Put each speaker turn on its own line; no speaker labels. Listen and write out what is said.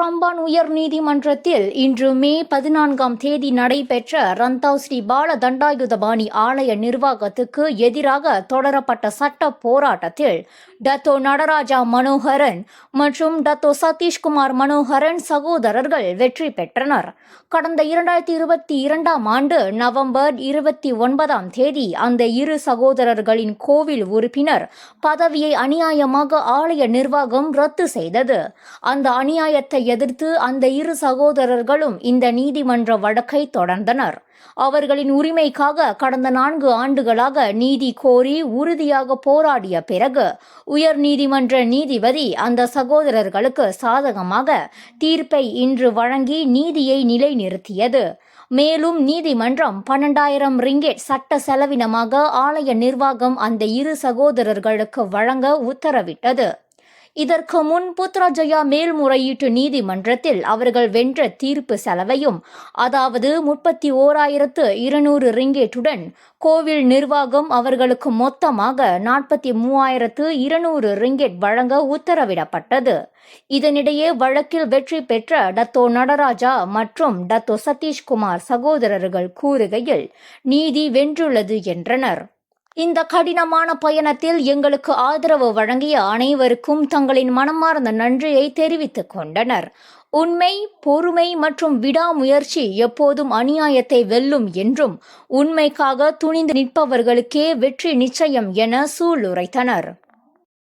ரம்பான் உயர் நீதிமன்றத்தில் இன்று மே 14 நடைபெற்ற ரந்தாவ் ஸ்ரீ பால தண்டாயுதபாணி ஆலய நிர்வாகத்துக்கு எதிராக தொடரப்பட்ட சட்ட போராட்டத்தில் டத்தோ நடராஜா மனோகரன் மற்றும் டத்தோ சதீஷ்குமார் மனோகரன் சகோதரர்கள் வெற்றி பெற்றனர். கடந்த 2022 நவம்பர் 29 அந்த இரு சகோதரர்களின் கோவில் உறுப்பினர் பதவியை அநியாயமாக ஆலய நிர்வாகம் ரத்து செய்தது. அந்த அநியாயத்தை எதிர்த்து அந்த இரு சகோதரர்களும் இந்த நீதிமன்ற வழக்கை தொடர்ந்தனர். அவர்களின் உரிமைக்காக கடந்த 4 ஆண்டுகளாக நீதி கோரி உறுதியாக போராடிய பிறகு உயர் நீதிமன்ற நீதிபதி அந்த சகோதரர்களுக்கு சாதகமாக தீர்ப்பை இன்று வழங்கி நீதியை நிலைநிறுத்தியது. மேலும் நீதிமன்றம் 12,000 ரிங்கெட் சட்ட செலவினமாக ஆலய நிர்வாகம் அந்த இரு சகோதரர்களுக்கு வழங்க உத்தரவிட்டது. இதற்கு முன் புத்ராஜயா மேல்முறையீட்டு நீதிமன்றத்தில் அவர்கள் வென்ற தீர்ப்பு செலவையும், அதாவது 31,200 ரிங்கெட்டுடன் கோவில் நிர்வாகம் அவர்களுக்கு மொத்தமாக 43,200 ரிங்கெட் வழங்க உத்தரவிடப்பட்டது. இதனிடையே வழக்கில் வெற்றி பெற்ற டத்தோ நடராஜா மற்றும் டத்தோ சதீஷ்குமார் சகோதரர்கள் கூறுகையில் நீதி வென்றுள்ளது என்றனர். இந்த கடினமான பயணத்தில் எங்களுக்கு ஆதரவு வழங்கிய அனைவருக்கும் தங்களின் மனமார்ந்த நன்றியை தெரிவித்துக் கொண்டனர். உண்மை, பொறுமை மற்றும் விடாமுயற்சி எப்போதும் அநியாயத்தை வெல்லும் என்றும் உண்மைக்காக துணிந்து நிற்பவர்களுக்கே வெற்றி நிச்சயம் என சூளுரைத்தனர்.